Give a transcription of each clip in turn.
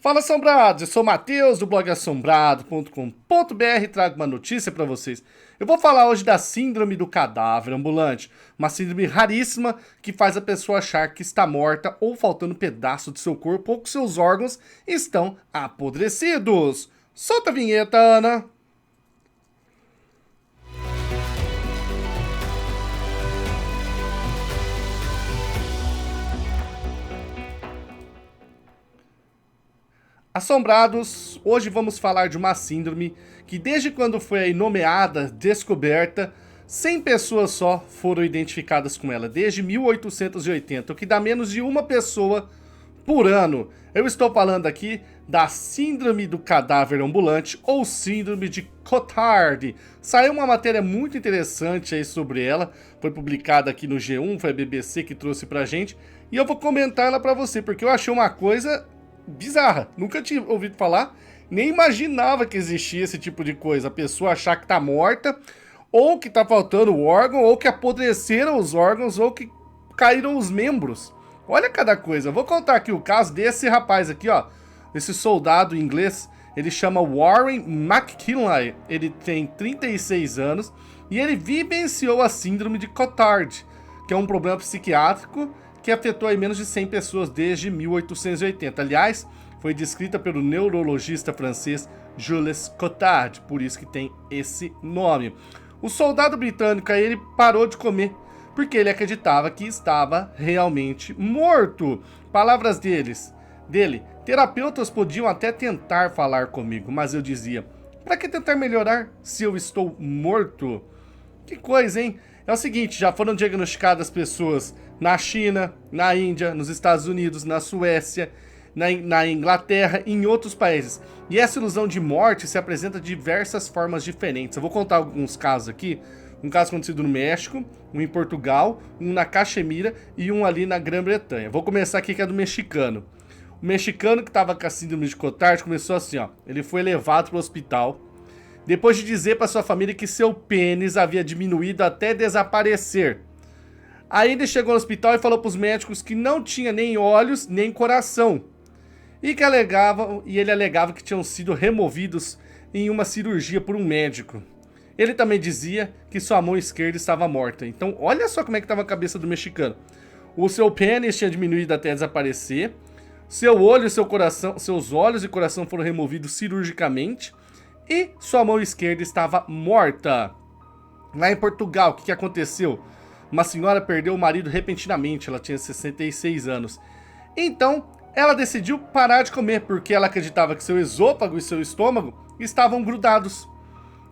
Fala, assombrados! Eu sou o Matheus do blog assombrado.com.br e trago uma notícia para vocês. Eu vou falar hoje da síndrome do cadáver ambulante, uma síndrome raríssima que faz a pessoa achar que está morta ou faltando pedaço de seu corpo ou que seus órgãos estão apodrecidos. Solta a vinheta, Ana! Assombrados, hoje vamos falar de uma síndrome que desde quando foi aí nomeada, descoberta, 100 pessoas só foram identificadas com ela, desde 1880, o que dá menos de uma pessoa por ano. Eu estou falando aqui da síndrome do cadáver ambulante ou síndrome de Cotard. Saiu uma matéria muito interessante aí sobre ela, foi publicada aqui no G1, foi a BBC que trouxe pra gente, e eu vou comentar ela pra você, porque eu achei uma coisa bizarra, nunca tinha ouvido falar, nem imaginava que existia esse tipo de coisa, a pessoa achar que tá morta, ou que tá faltando o órgão, ou que apodreceram os órgãos, ou que caíram os membros. Olha cada coisa, vou contar aqui o caso desse rapaz aqui, ó, esse soldado inglês, ele chama Warren McKinley, ele tem 36 anos, e ele vivenciou a síndrome de Cotard, que é um problema psiquiátrico que afetou aí menos de 100 pessoas desde 1880. Aliás, foi descrita pelo neurologista francês Jules Cotard, por isso que tem esse nome. O soldado britânico aí, ele parou de comer porque ele acreditava que estava realmente morto. Palavras dele, terapeutas podiam até tentar falar comigo, mas eu dizia, para que tentar melhorar se eu estou morto? Que coisa, hein? É o seguinte, já foram diagnosticadas pessoas na China, na Índia, nos Estados Unidos, na Suécia, na Inglaterra e em outros países. E essa ilusão de morte se apresenta de diversas formas diferentes. Eu vou contar alguns casos aqui. Um caso acontecido no México, um em Portugal, um na Caxemira e um ali na Grã-Bretanha. Vou começar aqui que é do mexicano. O mexicano que estava com a síndrome de Cotard começou assim, ó. Ele foi levado para o hospital depois de dizer para sua família que seu pênis havia diminuído até desaparecer. Aí ele chegou no hospital e falou para os médicos que não tinha nem olhos nem coração. E ele alegava que tinham sido removidos em uma cirurgia por um médico. Ele também dizia que sua mão esquerda estava morta. Então, olha só como é que estava a cabeça do mexicano. O seu pênis tinha diminuído até desaparecer. Seu olho e seu coração, seus olhos e coração foram removidos cirurgicamente. E sua mão esquerda estava morta. Lá em Portugal, o que aconteceu? Uma senhora perdeu o marido repentinamente, ela tinha 66 anos. Então, ela decidiu parar de comer, porque ela acreditava que seu esôfago e seu estômago estavam grudados.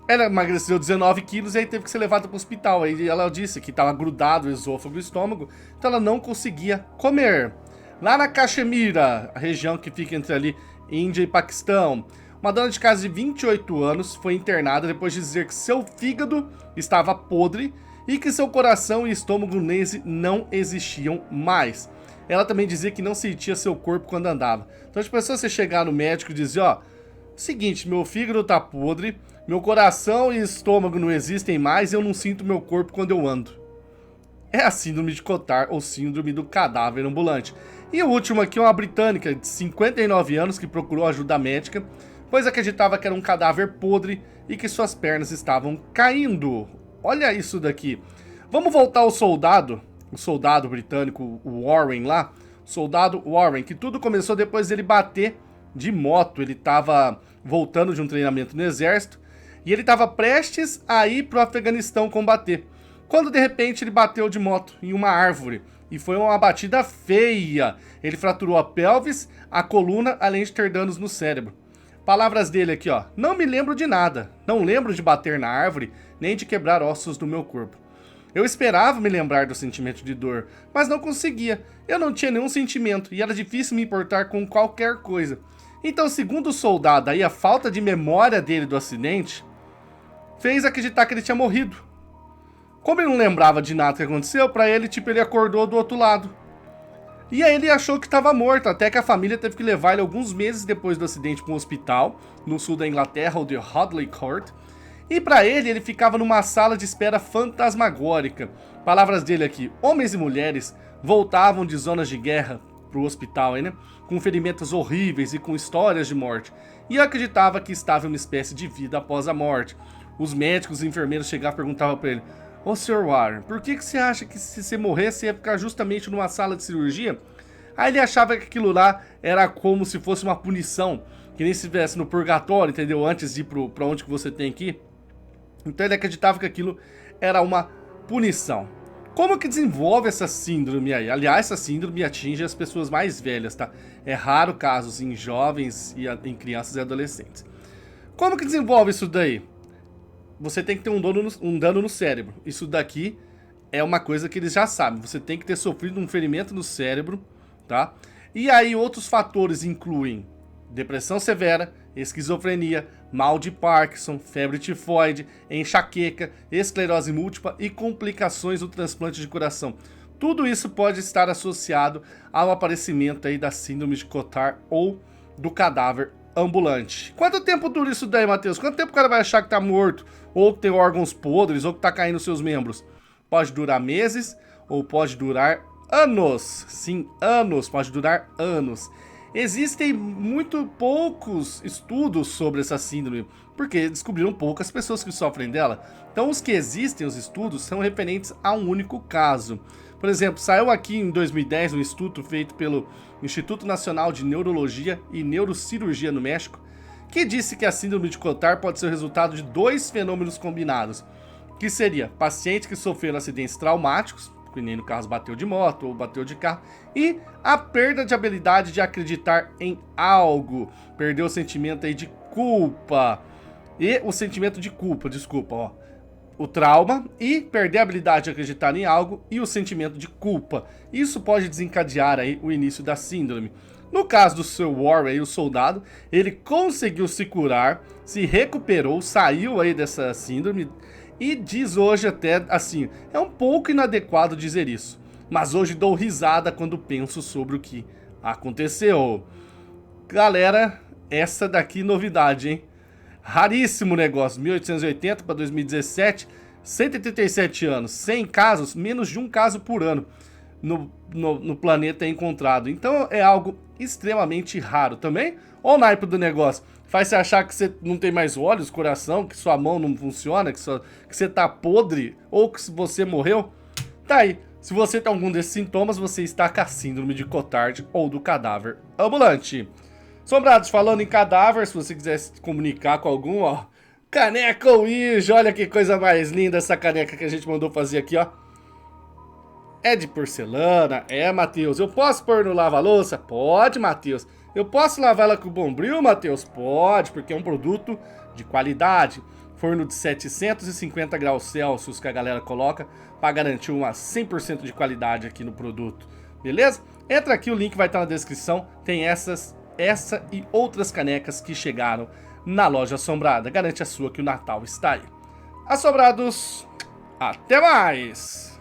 Ela emagreceu 19 quilos e aí teve que ser levada para o hospital. Aí ela disse que estava grudado o esôfago e o estômago, então ela não conseguia comer. Lá na Caxemira, a região que fica entre ali Índia e Paquistão, uma dona de casa de 28 anos foi internada depois de dizer que seu fígado estava podre e que seu coração e estômago não existiam mais. Ela também dizia que não sentia seu corpo quando andava. Então, as pessoas, você chegar no médico e dizer, ó, seguinte, meu fígado tá podre, meu coração e estômago não existem mais e eu não sinto meu corpo quando eu ando. É a síndrome de Cotard ou síndrome do cadáver ambulante. E o último aqui é uma britânica de 59 anos que procurou ajuda médica, pois acreditava que era um cadáver podre e que suas pernas estavam caindo. Olha isso daqui. Vamos voltar ao soldado, o soldado britânico, o Warren lá, o soldado Warren, que tudo começou depois dele bater de moto. Ele estava voltando de um treinamento no exército e ele estava prestes a ir para o Afeganistão combater, quando de repente ele bateu de moto em uma árvore. E foi uma batida feia. Ele fraturou a pelvis, a coluna, além de ter danos no cérebro. Palavras dele aqui, ó. Não me lembro de nada. Não lembro de bater na árvore, nem de quebrar ossos do meu corpo. Eu esperava me lembrar do sentimento de dor, mas não conseguia. Eu não tinha nenhum sentimento e era difícil me importar com qualquer coisa. Então, segundo o soldado, aí a falta de memória dele do acidente fez acreditar que ele tinha morrido. Como ele não lembrava de nada que aconteceu, pra ele, ele acordou do outro lado. E aí ele achou que estava morto, até que a família teve que levar ele alguns meses depois do acidente para um hospital, no sul da Inglaterra, o de Hoadley Court. E para ele ficava numa sala de espera fantasmagórica. Palavras dele aqui, homens e mulheres voltavam de zonas de guerra pro hospital, né? com ferimentos horríveis e com histórias de morte, e acreditava que estava em uma espécie de vida após a morte. Os médicos e enfermeiros chegavam e perguntavam para ele: "Ô Sr. Warren, por que você acha que se você morresse ia ficar justamente numa sala de cirurgia?" Aí ele achava que aquilo lá era como se fosse uma punição, que nem se estivesse no purgatório, entendeu? Antes de ir pra onde que você tem que ir. Então ele acreditava que aquilo era uma punição. Como que desenvolve essa síndrome aí? Aliás, essa síndrome atinge as pessoas mais velhas, tá? É raro casos em jovens e em crianças e adolescentes. Como que desenvolve isso daí? Você tem que ter um dano no cérebro. Isso daqui é uma coisa que eles já sabem. Você tem que ter sofrido um ferimento no cérebro, tá? E aí outros fatores incluem depressão severa, esquizofrenia, mal de Parkinson, febre tifoide, enxaqueca, esclerose múltipla e complicações do transplante de coração. Tudo isso pode estar associado ao aparecimento aí da síndrome de Cotard ou do cadáver ambulante. Quanto tempo dura isso daí, Matheus? Quanto tempo o cara vai achar que tá morto, ou que tem órgãos podres, ou que tá caindo seus membros? Pode durar meses ou pode durar anos. Sim, anos, pode durar anos. Existem muito poucos estudos sobre essa síndrome, porque descobriram poucas pessoas que sofrem dela. Então os que existem, os estudos, são referentes a um único caso. Por exemplo, saiu aqui em 2010 um estudo feito pelo Instituto Nacional de Neurologia e Neurocirurgia no México, que disse que a síndrome de Cotard pode ser o resultado de dois fenômenos combinados, que seria pacientes que sofreram acidentes traumáticos, que nem no caso bateu de moto ou bateu de carro, e a perda de habilidade de acreditar em algo, perdeu o sentimento aí de culpa, e o sentimento de culpa, desculpa, ó, o trauma e perder a habilidade de acreditar em algo e o sentimento de culpa. Isso pode desencadear aí o início da síndrome. No caso do Sr. Warren, o soldado, ele conseguiu se curar, se recuperou, saiu aí dessa síndrome e diz hoje até assim, é um pouco inadequado dizer isso, mas hoje dou risada quando penso sobre o que aconteceu. Galera, essa daqui novidade, hein? Raríssimo negócio, 1880 para 2017, 137 anos, 100 casos, menos de um caso por ano no planeta é encontrado. Então é algo extremamente raro também. Olha o naipe do negócio, faz você achar que você não tem mais olhos, coração, que sua mão não funciona, que você tá podre, ou que você morreu. Tá aí, se você tem algum desses sintomas, você está com a síndrome de Cotard ou do cadáver ambulante. Sombrados, falando em cadáver, se você quiser se comunicar com algum, ó, caneca Ouija, olha que coisa mais linda essa caneca que a gente mandou fazer aqui, ó. É de porcelana, é, Matheus. Eu posso pôr no lava-louça? Pode, Matheus. Eu posso lavar ela com Bombril, Matheus? Pode, porque é um produto de qualidade. Forno de 750 graus Celsius que a galera coloca para garantir uma 100% de qualidade aqui no produto. Beleza? Entra aqui, o link vai estar na descrição. Tem essa e outras canecas que chegaram na loja Assombrada. Garante a sua que o Natal está aí. Assombrados, até mais!